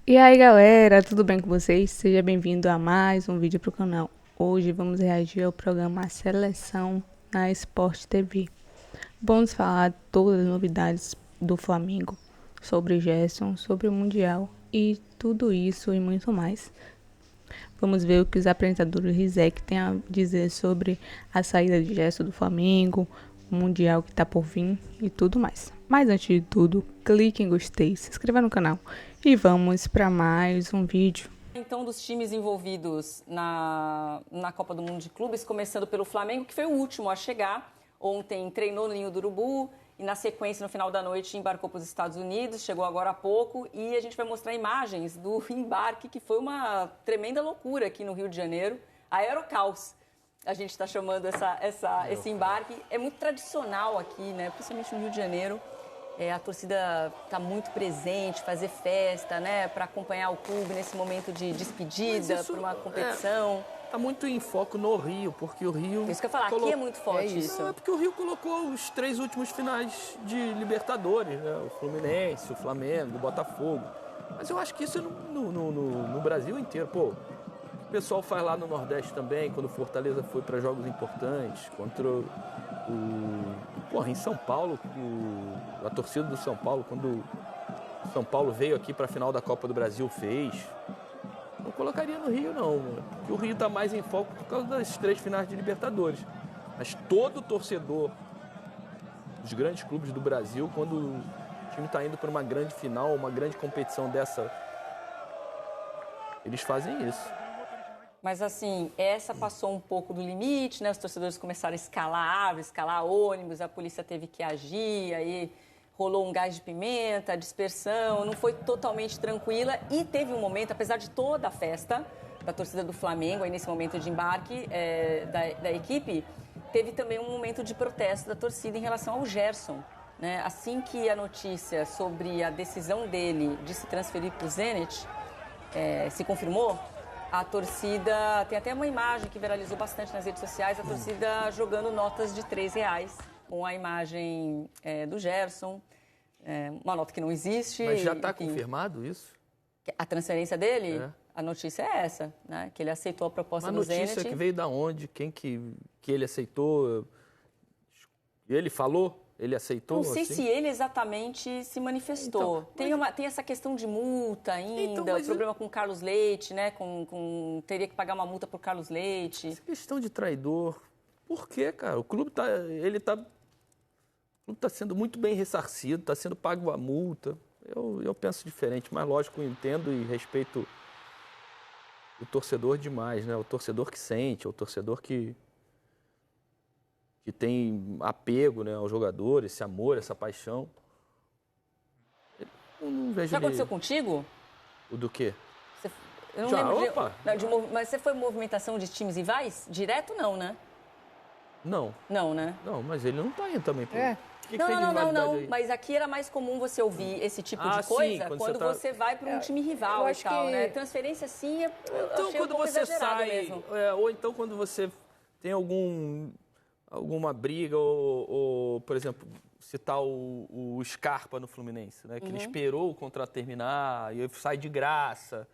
E aí galera, tudo bem com vocês? Seja bem-vindo a mais um vídeo pro canal. Hoje vamos reagir ao programa Seleção na Sport TV. Vamos falar todas as novidades do Flamengo, sobre Gerson, sobre o Mundial e tudo isso e muito mais. Vamos ver o que os apresentadores Rizek têm a dizer sobre a saída de Gerson do Flamengo, o Mundial que está por vir e tudo mais. Mas antes de tudo, clique em gostei, se inscreva no canal e vamos para mais um vídeo. Então, dos times envolvidos na Copa do Mundo de Clubes, começando pelo Flamengo, que foi o último a chegar. Ontem treinou no Ninho do Urubu e, na sequência, no final da noite, embarcou para os Estados Unidos, chegou agora há pouco. E a gente vai mostrar imagens do embarque, que foi uma tremenda loucura aqui no Rio de Janeiro. Aerocaos, a gente está chamando esse embarque. É muito tradicional aqui, né? Principalmente no Rio de Janeiro. A torcida está muito presente, fazer festa, né, para acompanhar o clube nesse momento de despedida, para uma competição. Está muito em foco no Rio, porque o Rio... Isso que eu ia falar, aqui é muito forte isso. É porque o Rio colocou os 3 últimos finais de Libertadores, né? O Fluminense, o Flamengo, o Botafogo. Mas eu acho que isso é no Brasil inteiro. Pô, o pessoal faz lá no Nordeste também, quando o Fortaleza foi para jogos importantes, contra em São Paulo, a torcida do São Paulo, quando o São Paulo veio aqui para a final da Copa do Brasil, fez. Não colocaria no Rio, não, porque o Rio está mais em foco por causa das 3 finais de Libertadores. Mas todo torcedor dos grandes clubes do Brasil, quando o time está indo para uma grande final, uma grande competição dessa, eles fazem isso. Mas, assim, essa passou um pouco do limite, né? Os torcedores começaram a escalar árvores, escalar ônibus, a polícia teve que agir, aí rolou um gás de pimenta, dispersão, não foi totalmente tranquila. E teve um momento, apesar de toda a festa da torcida do Flamengo, aí nesse momento de embarque da equipe, teve também um momento de protesto da torcida em relação ao Gerson, né? Assim que a notícia sobre a decisão dele de se transferir para o Zenit se confirmou, a torcida, tem até uma imagem que viralizou bastante nas redes sociais, a torcida jogando notas de R$3 com a imagem do Gerson, uma nota que não existe. Mas já está confirmado isso? A transferência dele? A notícia é essa, né? Que ele aceitou a proposta do Zenit. A notícia que veio da onde? Quem que ele aceitou? Ele falou? Ele aceitou? Não sei assim? se ele exatamente se manifestou. Então, tem essa questão de multa ainda, o problema com o Carlos Leite, né? Teria que pagar uma multa pro Carlos Leite. Essa questão de traidor. Por quê, cara? O clube tá sendo muito bem ressarcido, está sendo pago a multa. Eu penso diferente, mas lógico, eu entendo e respeito o torcedor demais, né? O torcedor que sente, o torcedor que tem apego, né, ao jogador, esse amor, essa paixão. Eu não vejo. Já aconteceu contigo? O do quê? Eu não lembro. Mas você foi movimentação de times rivais? Direto não, né? Não. Não, né? Não, mas ele não tá indo também. Não. Mas aqui era mais comum você ouvir esse tipo de coisa quando você vai para um time rival e tal, né? Transferência sim, então quando você sai, mesmo. Ou então quando você tem alguma briga, ou, por exemplo, citar o Scarpa no Fluminense, né? Que ele esperou o contrato terminar e sai de graça.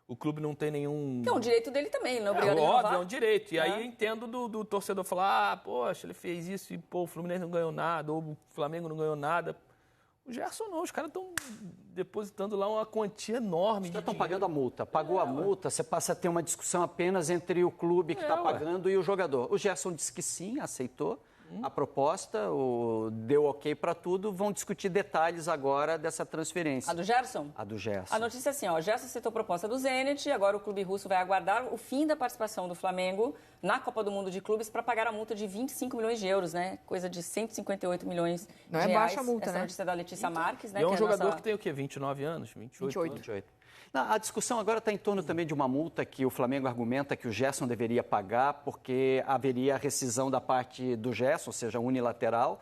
O clube não tem nenhum... Que é um direito dele também, não é obrigado a renovar. Óbvio, é um direito. E aí eu entendo do torcedor falar, poxa, ele fez isso e o Fluminense não ganhou nada, ou o Flamengo não ganhou nada. O Gerson não, os caras estão depositando lá uma quantia enorme. Os caras estão pagando a multa. Pagou a multa, você passa a ter uma discussão apenas entre o clube que está pagando e o jogador. O Gerson disse que sim, aceitou a proposta, deu ok para tudo. Vão discutir detalhes agora dessa transferência. A do Gerson? A do Gerson. A notícia é assim, ó, Gerson aceitou a proposta do Zenit, agora o clube russo vai aguardar o fim da participação do Flamengo na Copa do Mundo de Clubes para pagar a multa de 25 milhões de euros, né? Coisa de 158 milhões Não de é reais. baixa a multa, Essa né? notícia da Letícia Marques, né? E é um que jogador que tem o quê? 29 anos? 28. Não, a discussão agora está em torno também de uma multa que o Flamengo argumenta que o Gerson deveria pagar porque haveria rescisão da parte do Gerson, ou seja, unilateral,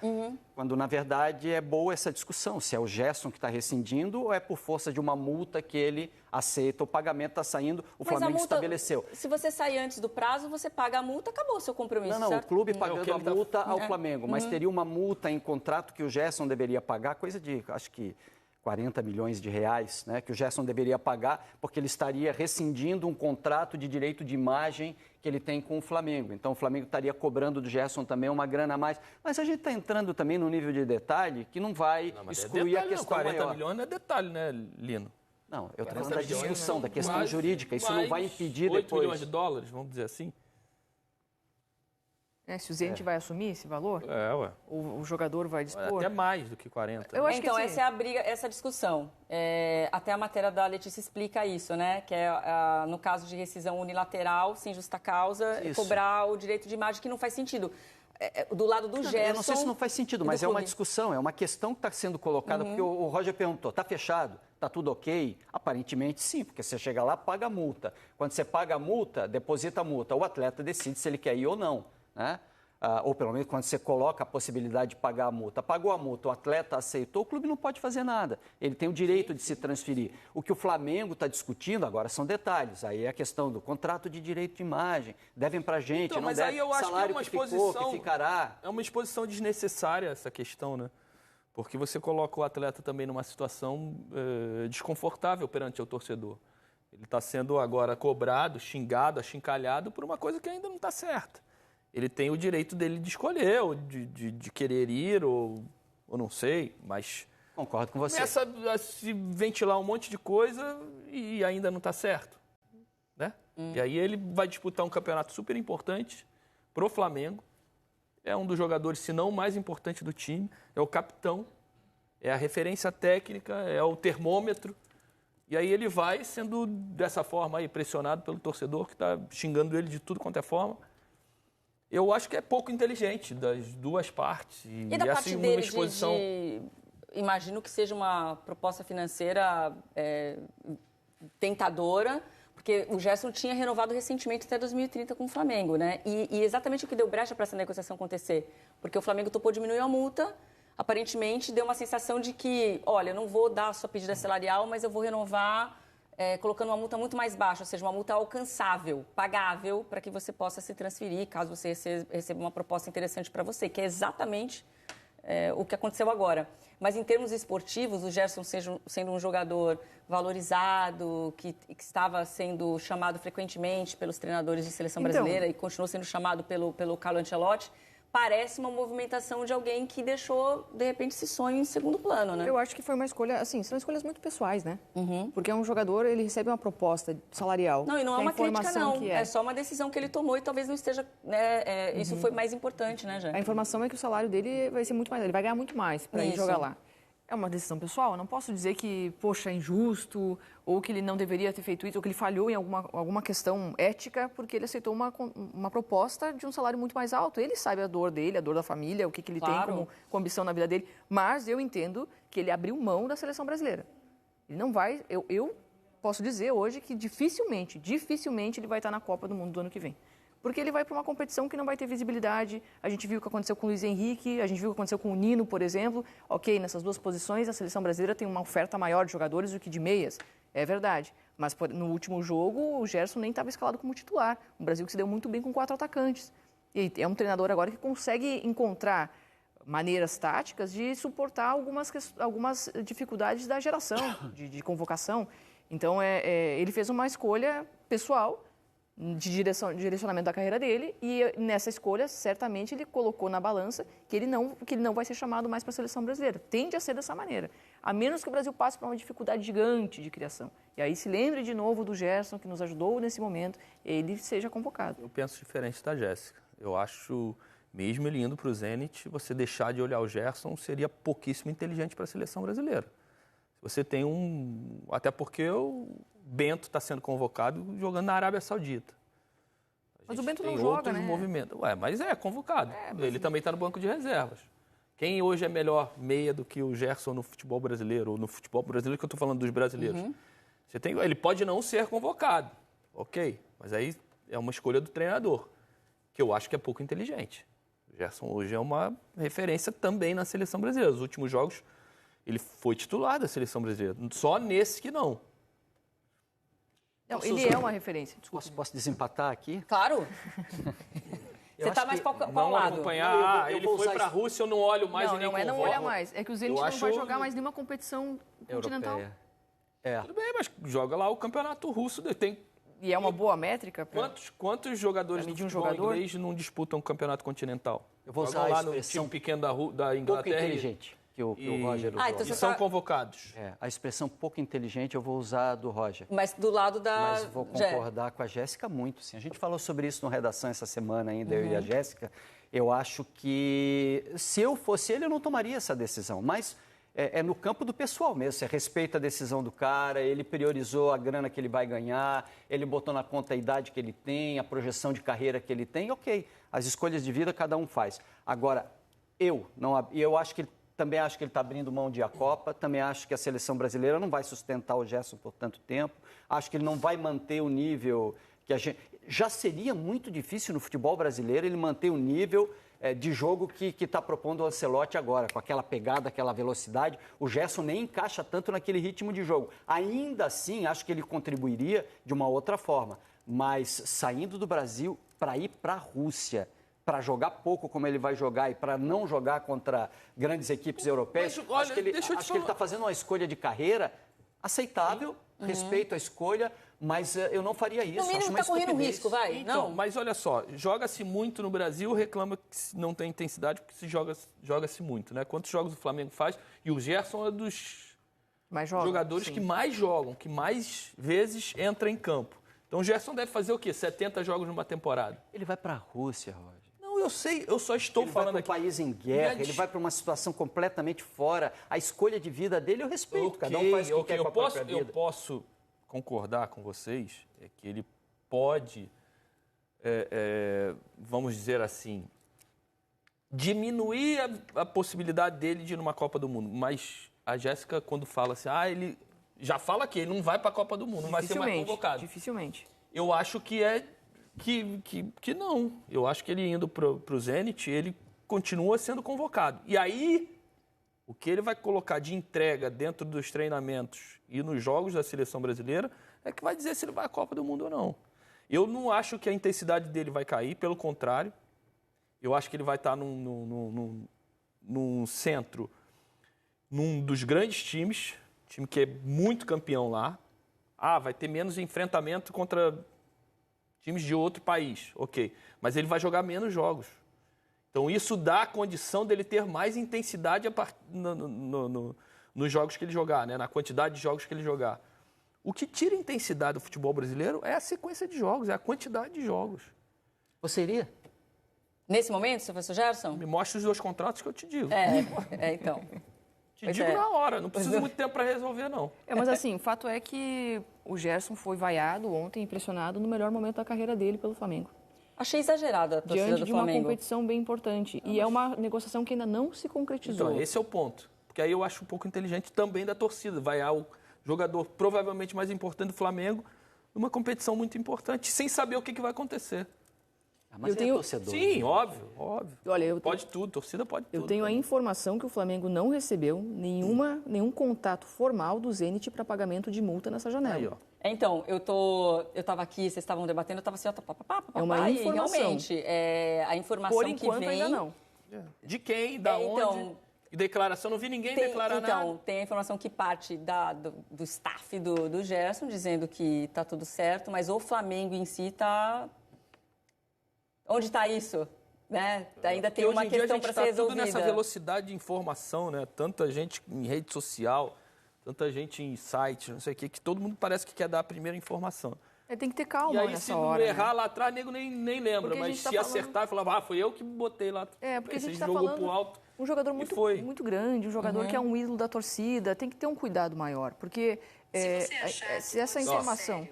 quando na verdade é boa essa discussão, se é o Gerson que está rescindindo ou é por força de uma multa que ele aceita, o pagamento está saindo, o Flamengo estabeleceu. Se você sair antes do prazo, você paga a multa, acabou o seu compromisso, Não, certo? o clube pagando a multa ao Flamengo, mas teria uma multa em contrato que o Gerson deveria pagar, coisa de, acho que 40 milhões de reais, né, que o Gerson deveria pagar, porque ele estaria rescindindo um contrato de direito de imagem que ele tem com o Flamengo. Então, o Flamengo estaria cobrando do Gerson também uma grana a mais. Mas a gente está entrando também num nível de detalhe que não vai excluir a questão 40 maior. milhões não é detalhe, né, Lino? Não, eu estou falando da discussão, da questão mais, jurídica. Isso não vai impedir 8 depois... milhões de dólares, vamos dizer assim? Se o Zenit vai assumir esse valor, ué. o jogador vai dispor. Até mais do que 40. Eu acho então, que essa é a briga, essa discussão. Até a matéria da Letícia explica isso, né? Que é, no caso de rescisão unilateral, sem justa causa, cobrar o direito de imagem, que não faz sentido. Do lado do Gerson... Eu não sei se não faz sentido, mas é uma discussão, é uma questão que está sendo colocada, porque o Roger perguntou, está fechado? Está tudo ok? Aparentemente sim, porque você chega lá, paga a multa. Quando você paga a multa, deposita a multa, o atleta decide se ele quer ir ou não, né? Ou pelo menos quando você coloca a possibilidade de pagar a multa. Pagou a multa, o atleta aceitou, o clube não pode fazer nada. Ele tem o direito de se transferir. O que o Flamengo está discutindo agora são detalhes. Aí é a questão do contrato de direito de imagem. Devem para a gente, então, não mas deve, aí eu acho salário que é uma ficou, exposição, que ficará. É uma exposição desnecessária essa questão, né? Porque você coloca o atleta também numa situação desconfortável perante o torcedor. Ele está sendo agora cobrado, xingado, achincalhado por uma coisa que ainda não está certa. Ele tem o direito dele de escolher, ou de querer ir, ou não sei, mas... Concordo com você. Começa a se ventilar um monte de coisa e ainda não está certo, né? E aí ele vai disputar um campeonato super importante pro Flamengo. É um dos jogadores, se não o mais importante do time, é o capitão, é a referência técnica, é o termômetro. E aí ele vai sendo dessa forma aí, pressionado pelo torcedor que está xingando ele de tudo quanto é forma. Eu acho que é pouco inteligente das duas partes. E da parte dele, exposição... imagino que seja uma proposta financeira tentadora, porque o Gerson tinha renovado recentemente até 2030 com o Flamengo, né? E exatamente o que deu brecha para essa negociação acontecer, porque o Flamengo topou diminuir a multa, aparentemente deu uma sensação de que, olha, eu não vou dar a sua pedida salarial, mas eu vou renovar colocando uma multa muito mais baixa, ou seja, uma multa alcançável, pagável, para que você possa se transferir, caso você receba uma proposta interessante para você, que é exatamente o que aconteceu agora. Mas em termos esportivos, o Gerson sendo um jogador valorizado, que estava sendo chamado frequentemente pelos treinadores de seleção brasileira e continuou sendo chamado pelo Carlo Ancelotti, parece uma movimentação de alguém que deixou, de repente, esse sonho em segundo plano, né? Eu acho que foi uma escolha, assim, são escolhas muito pessoais, né? Porque é um jogador, ele recebe uma proposta salarial. Não, e não é uma crítica, não. É só uma decisão que ele tomou e talvez não esteja... Isso foi mais importante, né, Jé? A informação é que o salário dele vai ser muito mais, ele vai ganhar muito mais para ir jogar lá. É uma decisão pessoal, eu não posso dizer que, poxa, é injusto, ou que ele não deveria ter feito isso, ou que ele falhou em alguma questão ética, porque ele aceitou uma proposta de um salário muito mais alto. Ele sabe a dor dele, a dor da família, o que ele tem como ambição na vida dele, mas eu entendo que ele abriu mão da seleção brasileira. Ele não vai... Eu posso dizer hoje que dificilmente ele vai estar na Copa do Mundo do ano que vem. Porque ele vai para uma competição que não vai ter visibilidade. A gente viu o que aconteceu com o Luiz Henrique, a gente viu o que aconteceu com o Nino, por exemplo. Ok, nessas duas posições, a seleção brasileira tem uma oferta maior de jogadores do que de meias. É verdade. Mas no último jogo, o Gerson nem estava escalado como titular. Um Brasil que se deu muito bem com 4 atacantes. E é um treinador agora que consegue encontrar maneiras táticas de suportar algumas dificuldades da geração, de convocação. Então, ele fez uma escolha pessoal de direcionamento da carreira dele e nessa escolha, certamente, ele colocou na balança que ele não vai ser chamado mais para a seleção brasileira. Tende a ser dessa maneira, a menos que o Brasil passe por uma dificuldade gigante de criação. E aí se lembre de novo do Gerson, que nos ajudou nesse momento, ele seja convocado. Eu penso diferente da Jéssica. Eu acho, mesmo ele indo para o Zenit, você deixar de olhar o Gerson seria pouquíssimo inteligente para a seleção brasileira. Você tem até porque o Bento está sendo convocado jogando na Arábia Saudita. Mas o Bento não joga, né? Movimentos. Mas é convocado. Ele também está no banco de reservas. Quem hoje é melhor meia do que o Gerson no futebol brasileiro, ou no futebol brasileiro que eu estou falando dos brasileiros? Ele pode não ser convocado, ok, mas aí é uma escolha do treinador, que eu acho que é pouco inteligente. O Gerson hoje é uma referência também na seleção brasileira. Nos últimos jogos, ele foi titular da seleção brasileira, só nesse que não. Não, ele é uma referência. Posso desempatar aqui? Claro. Você está mais para qual Não lado? acompanhar, eu ele vou foi usar para a isso. Rússia, eu não olho mais e nem Não convoco. olha mais. É que o Zenit Eu não vai acho- jogar mais nenhuma competição continental. europeia. Tudo bem, mas joga lá o campeonato russo. Tem E é uma boa métrica pra... quantos jogadores Pra do medir um futebol jogador? inglês não disputam o campeonato continental? Eu vou Jogam usar a lá no expressão time pequeno da pouco Inglaterra inteligente que o Roger usou. Ah, então e você são tá- convocados. A expressão pouco inteligente eu vou usar a do Roger. Mas do lado da... Mas vou concordar com a Jéssica muito, sim. A gente falou sobre isso no Redação essa semana ainda, eu e a Jéssica. Eu acho que se eu fosse ele, eu não tomaria essa decisão. Mas é no campo do pessoal mesmo. Você respeita a decisão do cara, ele priorizou a grana que ele vai ganhar, ele botou na conta a idade que ele tem, a projeção de carreira que ele tem, ok. As escolhas de vida cada um faz. Agora, eu acho que também acho que ele está abrindo mão de a Copa, também acho que a seleção brasileira não vai sustentar o Gerson por tanto tempo, acho que ele não vai manter o nível que a gente... Já seria muito difícil no futebol brasileiro ele manter o nível de jogo que está propondo o Ancelotti agora, com aquela pegada, aquela velocidade. O Gerson nem encaixa tanto naquele ritmo de jogo. Ainda assim, acho que ele contribuiria de uma outra forma, mas saindo do Brasil para ir para a Rússia, para jogar pouco como ele vai jogar e para não jogar contra grandes equipes europeias, Mas, olha, acho que ele deixa eu te está falar. fazendo uma escolha de carreira aceitável, respeito a escolha, mas eu não faria isso. No mínimo acho uma está correndo estupidez. risco, vai. Então, Não. mas olha só, joga-se muito no Brasil, reclama que não tem intensidade porque joga-se muito, né? Quantos jogos o Flamengo faz? E o Gerson é dos Mais joga, jogadores sim. que mais jogam, que mais vezes entra em campo. Então o Gerson deve fazer o quê? 70 jogos numa temporada? Ele vai para a Rússia, Roger. Não, eu sei, eu só estou Ele vai falando para um aqui. país em guerra, ele vai para uma situação completamente fora. A escolha de vida dele eu respeito. Cada um faz o que quer com a própria vida. Eu posso concordar com vocês que ele pode, vamos dizer assim, diminuir a possibilidade dele de ir numa Copa do Mundo. Mas a Jéssica, quando fala assim, ele já fala que ele não vai para a Copa do Mundo, não vai ser mais convocado. Dificilmente. Eu acho que que não. Eu acho que ele indo para o Zenit, ele continua sendo convocado. E aí, o que ele vai colocar de entrega dentro dos treinamentos e nos jogos da seleção brasileira é que vai dizer se ele vai à Copa do Mundo ou não. Eu não acho que a intensidade dele vai cair, pelo contrário. Eu acho que ele vai estar num centro, num dos grandes times, time que é muito campeão lá. Vai ter menos enfrentamento contra times de outro país, ok. Mas ele vai jogar menos jogos. Então isso dá a condição dele ter mais intensidade nos jogos que ele jogar, né? Na quantidade de jogos que ele jogar. O que tira a intensidade do futebol brasileiro é a sequência de jogos, é a quantidade de jogos. Você iria? Nesse momento, professor Gerson? Me mostra os 2 contratos que eu te digo. Então. Te digo na hora, não precisa muito tempo para resolver, não. Mas assim, o fato é que o Gerson foi vaiado ontem, impressionado, no melhor momento da carreira dele pelo Flamengo. Achei exagerada a torcida Diante do de uma Flamengo. competição bem importante. E é uma negociação que ainda não se concretizou. Então, esse é o ponto. Porque aí eu acho um pouco inteligente também da torcida. Vaiar o jogador provavelmente mais importante do Flamengo numa competição muito importante, sem saber o que vai acontecer. Mas é torcedor. Sim, óbvio. Olha, Pode tudo, torcida pode tudo. Eu tenho a informação que o Flamengo não recebeu nenhum contato formal do Zenit para pagamento de multa nessa janela. Aí, ó. Então, eu estava aqui, vocês estavam debatendo, eu estava assim, É uma e informação. realmente, a informação Por enquanto que vem... ainda não. De quem, da onde? E declaração, não vi ninguém declarar nada. Então, tem a informação que parte do staff do Gerson, dizendo que está tudo certo, mas o Flamengo em si está... Onde está isso? Né? Ainda tem uma questão para ser resolvida. Tudo nessa velocidade de informação, né? Tanta gente em rede social, tanta gente em site, não sei o quê, que todo mundo parece que quer dar a primeira informação. Tem que ter calma E aí, nessa se hora. não errar lá atrás, nego nem lembra. Porque a Mas gente se tá falando- acertar, falava, foi eu que botei lá. Porque a gente Você está jogou falando pro alto. um jogador e foi. muito grande, um jogador que é um ídolo da torcida, tem que ter um cuidado maior, porque se essa informação...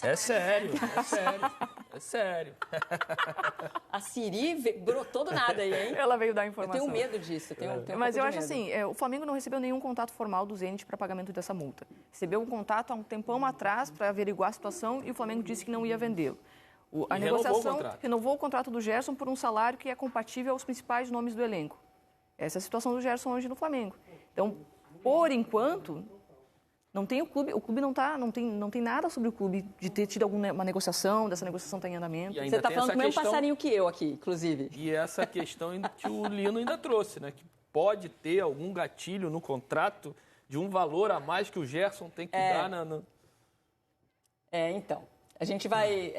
É sério. É sério. A Siri brotou do nada aí, hein? Ela veio dar Eu informação. tenho medo disso. Tenho um Mas eu pouco acho de medo. assim, o Flamengo não recebeu nenhum contato formal do Zenit para pagamento dessa multa. Recebeu um contato há um tempão atrás para averiguar a situação e o Flamengo disse que não ia vendê-lo. A E renovou o negociação contrato. renovou o contrato do Gerson por um salário que é compatível aos principais nomes do elenco. Essa é a situação do Gerson hoje no Flamengo. Então, por enquanto, Não tem o clube não tem nada sobre o clube de ter tido alguma negociação, dessa negociação está em andamento. Você está falando com o mesmo passarinho que eu aqui, inclusive. E essa questão que o Lino ainda trouxe, né? Que pode ter algum gatilho no contrato de um valor a mais que o Gerson tem que dar Então. A gente vai,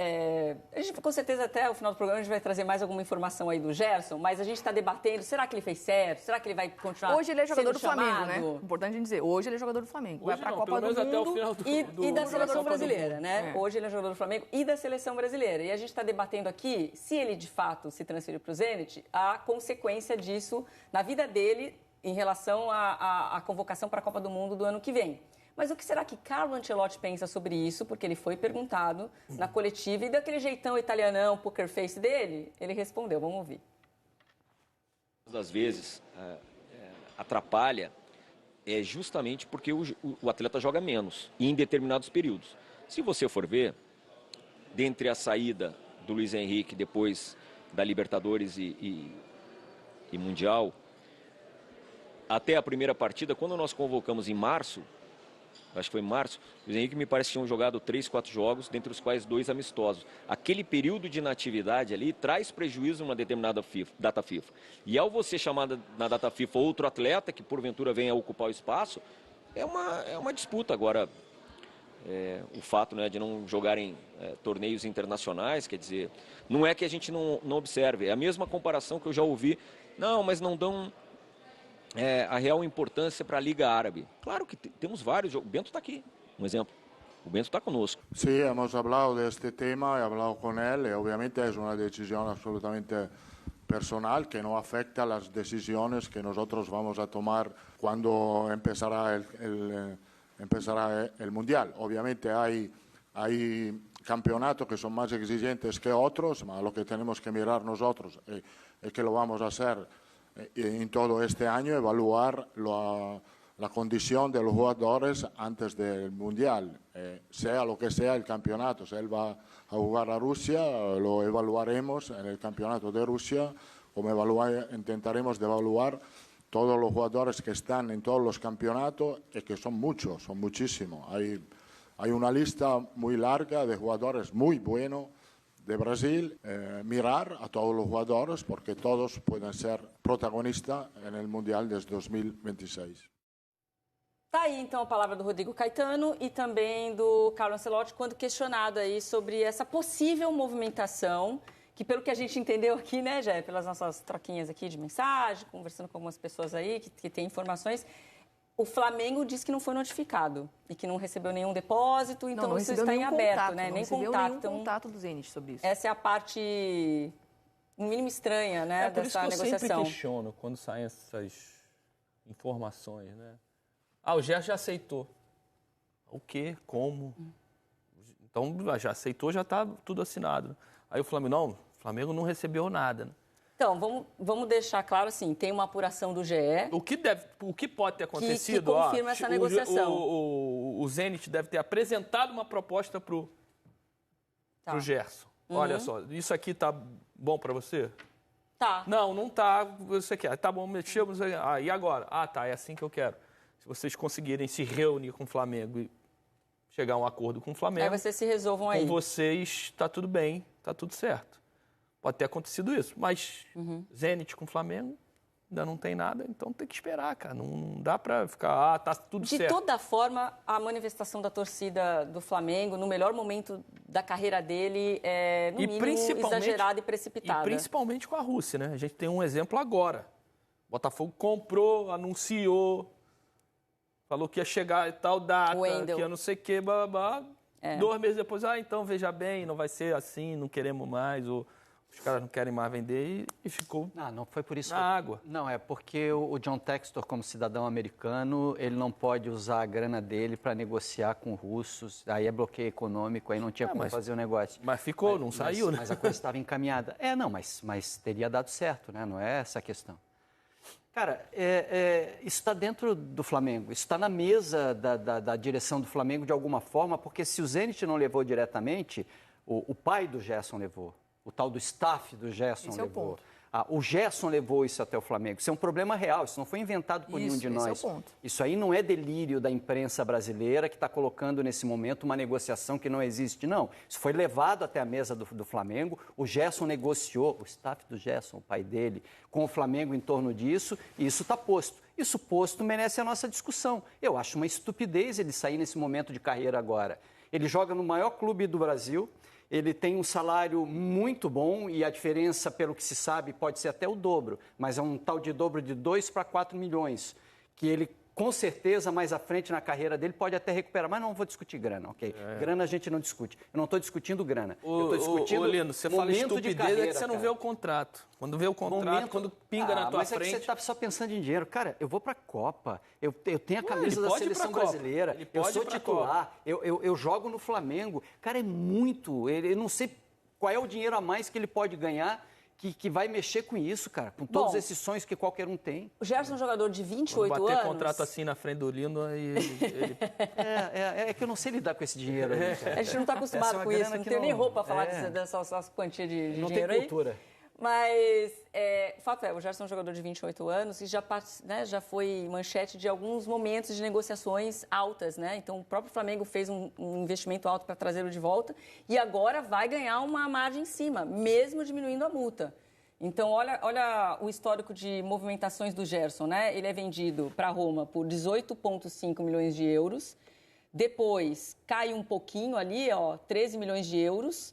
com certeza, até o final do programa, a gente vai trazer mais alguma informação aí do Gerson, mas a gente está debatendo, será que ele fez certo? Será que ele vai continuar Hoje ele é jogador do sendo Flamengo, chamado? né? Importante a gente dizer, hoje ele é jogador do Flamengo. Vai para a Copa do Mundo até o final e da Seleção Brasileira, né? Hoje ele é jogador do Flamengo e da Seleção Brasileira. E a gente está debatendo aqui, se ele de fato se transferir para o Zenit, a consequência disso na vida dele em relação à convocação para a Copa do Mundo do ano que vem. Mas o que será que Carlo Ancelotti pensa sobre isso? Porque ele foi perguntado na coletiva e daquele jeitão italianão, poker face dele, ele respondeu. Vamos ouvir. Às vezes atrapalha justamente porque o atleta joga menos e em determinados períodos. Se você for ver, dentre a saída do Luiz Henrique depois da Libertadores e Mundial, até a primeira partida, quando nós convocamos em março, acho que foi em março, o Luiz Henrique me parece que tinham jogado 3, 4 jogos, dentre os quais 2 amistosos. Aquele período de inatividade ali traz prejuízo numa determinada data FIFA. E ao você chamar na data FIFA outro atleta que porventura venha a ocupar o espaço, é uma disputa. Agora, o fato, né, de não jogarem torneios internacionais, quer dizer, não é que a gente não observe. É a mesma comparação que eu já ouvi. Não, mas não dão... a real importância para a Liga Árabe. Claro que temos vários. O Bento está aqui, um exemplo. O Bento está conosco. Sí, hemos hablado de este tema, he hablado con él, y obviamente es una decisión absolutamente personal que no afecta a las decisiones que nosotros vamos a tomar cuando empezará el Mundial. Obviamente hay campeonatos que son más exigentes que otros, pero lo que tenemos que mirar nosotros es que lo vamos a hacer en todo este año, evaluar la condición de los jugadores antes del Mundial, sea lo que sea el campeonato. Si él va a jugar a Rusia, lo evaluaremos en el campeonato de Rusia, como intentaremos de evaluar todos los jugadores que están en todos los campeonatos, y que son muchos, son muchísimos. Hay una lista muy larga de jugadores muy buenos de Brasil, mirar a todos los jugadores porque todos pueden ser protagonistas en el Mundial desde 2026. Tá aí, então, a palavra do Rodrigo Caetano e também do Carlo Ancelotti, quando questionado aí sobre essa possível movimentação, que pelo que a gente entendeu aqui, né, Jé, pelas nossas troquinhas aqui de mensagem, conversando com algumas pessoas aí que têm informações, o Flamengo diz que não foi notificado e que não recebeu nenhum depósito, então não isso está em aberto, contato, né? Não nem recebeu contato. nenhum contato do Zenit sobre isso. Essa é a parte, no mínimo, estranha, né, por isso dessa que eu negociação. sempre questiono quando saem essas informações, né? O Gerson já aceitou. O quê? Como? Então, já aceitou, já está tudo assinado. Aí o Flamengo não recebeu nada, né? Então, vamos deixar claro assim, tem uma apuração do GE. O que pode ter acontecido... Que confirma essa negociação. O Zenit deve ter apresentado uma proposta para o Gerson. Olha só, isso aqui tá bom para você? Tá. Não tá, você quer. Tá bom, mexemos. E agora? É assim que eu quero. Se vocês conseguirem se reunir com o Flamengo e chegar a um acordo com o Flamengo... Aí vocês se resolvam aí. Com vocês, tá tudo bem, tá tudo certo. Pode ter acontecido isso, mas Zenit com o Flamengo ainda não tem nada, então tem que esperar, cara. Não dá pra ficar, tá tudo certo. De toda forma, a manifestação da torcida do Flamengo, no melhor momento da carreira dele, é, no mínimo, exagerada e precipitada. E principalmente com a Rússia, né? A gente tem um exemplo agora. O Botafogo comprou, anunciou, falou que ia chegar tal data, que ia não sei o quê, babá. 2 meses depois, então veja bem, não vai ser assim, não queremos mais, ou... Os caras não querem mais vender e ficou não foi por isso na água. Não, é porque o John Textor, como cidadão americano, ele não pode usar a grana dele para negociar com russos. Aí é bloqueio econômico, aí não tinha como fazer o negócio. Mas ficou, não saiu, né? Mas a coisa estava encaminhada. Mas teria dado certo, né? Não é essa a questão. Cara, isso está dentro do Flamengo, isso está na mesa da direção do Flamengo de alguma forma, porque se o Zenit não levou diretamente, o pai do Gerson levou. O tal do staff do Gerson levou. O Gerson levou isso até o Flamengo. Isso é um problema real, isso não foi inventado por nenhum de nós. Esse é o ponto. Isso aí não é delírio da imprensa brasileira que está colocando nesse momento uma negociação que não existe, não. Isso foi levado até a mesa do Flamengo, o Gerson negociou, o staff do Gerson, o pai dele, com o Flamengo em torno disso, e isso está posto. Isso posto merece a nossa discussão. Eu acho uma estupidez ele sair nesse momento de carreira agora. Ele joga no maior clube do Brasil, ele tem um salário muito bom e a diferença, pelo que se sabe, pode ser até o dobro, mas é um tal de dobro de 2 para 4 milhões, que ele, com certeza, mais à frente na carreira dele, pode até recuperar. Mas não vou discutir grana, ok? Grana a gente não discute. Eu não estou discutindo grana. Eu estou discutindo Lino, você fala estupidez, carreira, é que você não vê o contrato. Quando vê o contrato, quando pinga na tua mas frente... Mas é que você está só pensando em dinheiro. Cara, eu vou para a Copa, eu tenho a camisa da seleção brasileira, eu sou titular, eu jogo no Flamengo. Cara, é muito... Eu não sei qual é o dinheiro a mais que ele pode ganhar que vai mexer com isso, cara, com todos esses sonhos que qualquer um tem. O Gerson é um jogador de 28 anos. Bater contrato assim na frente do Lino, aí ele... É que eu não sei lidar com esse dinheiro aí, cara. A gente não está acostumado com isso, não tem nem roupa para falar dessa quantia de não dinheiro tem cultura. Aí. Mas o fato é, o Gerson é um jogador de 28 anos e já foi manchete de alguns momentos de negociações altas, né? Então, o próprio Flamengo fez um investimento alto para trazê-lo de volta e agora vai ganhar uma margem em cima, mesmo diminuindo a multa. Então, olha o histórico de movimentações do Gerson, né? Ele é vendido para Roma por 18,5 milhões de euros. Depois, cai um pouquinho ali, 13 milhões de euros,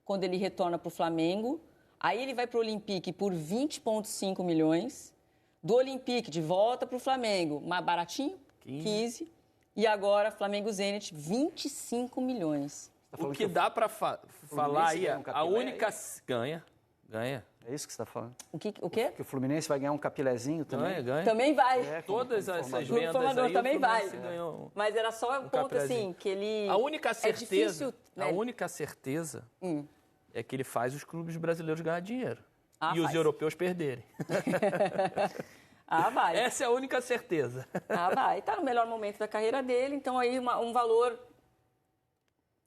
quando ele retorna para o Flamengo. Aí ele vai para o Olympique por 20,5 milhões. Do Olympique, de volta para o Flamengo, mais baratinho, 15. E agora, Flamengo Zenit, 25 milhões. O que dá para falar aí, a única... Ganha. É isso que você está falando? O quê? Que o Fluminense vai ganhar um capilézinho também? Ganha. Também vai. Todas essas vendas aí, também vai. Ganhou Mas era só um ponto assim, que ele... A única certeza, difícil, né? a única certeza é que ele faz os clubes brasileiros ganhar dinheiro. E faz. Os europeus perderem. Vai. Essa é a única certeza. Vai. Está no melhor momento da carreira dele, então aí um valor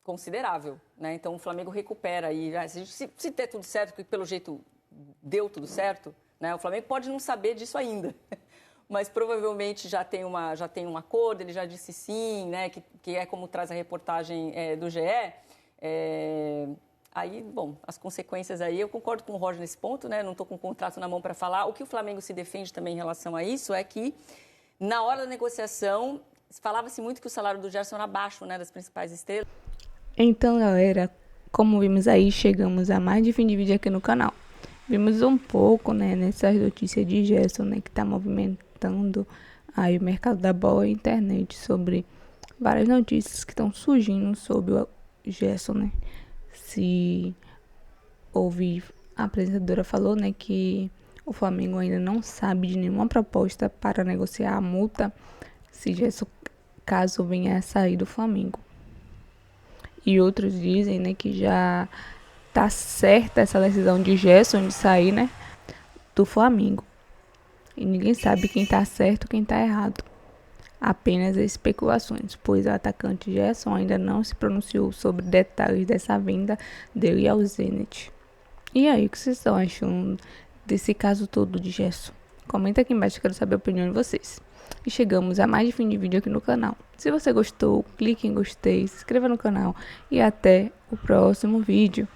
considerável, né? Então o Flamengo recupera aí. Se der tudo certo, que pelo jeito deu tudo certo, né? O Flamengo pode não saber disso ainda. Mas provavelmente já tem um acordo, ele já disse sim, né? Que é como traz a reportagem do GE. Aí, bom, as consequências aí, eu concordo com o Roger nesse ponto, né? Não estou com o contrato na mão para falar. O que o Flamengo se defende também em relação a isso é que, na hora da negociação, falava-se muito que o salário do Gerson era baixo, né? Das principais estrelas. Então, galera, como vimos aí, chegamos a mais de fim de vídeo aqui no canal. Vimos um pouco, né, nessas notícias de Gerson, né, que está movimentando aí o mercado da bola e internet sobre várias notícias que estão surgindo sobre o Gerson, né. Se ouvi, a apresentadora falou, né, que o Flamengo ainda não sabe de nenhuma proposta para negociar a multa se Gerson, caso venha a sair do Flamengo. E outros dizem, né, que já tá certa essa decisão de Gerson de sair, né, do Flamengo. E ninguém sabe quem tá certo e quem tá errado. Apenas especulações, pois o atacante Gerson ainda não se pronunciou sobre detalhes dessa venda dele ao Zenit. E aí, o que vocês estão achando desse caso todo de Gerson? Comenta aqui embaixo, quero saber a opinião de vocês. E chegamos a mais de fim de vídeo aqui no canal. Se você gostou, clique em gostei, se inscreva no canal e até o próximo vídeo.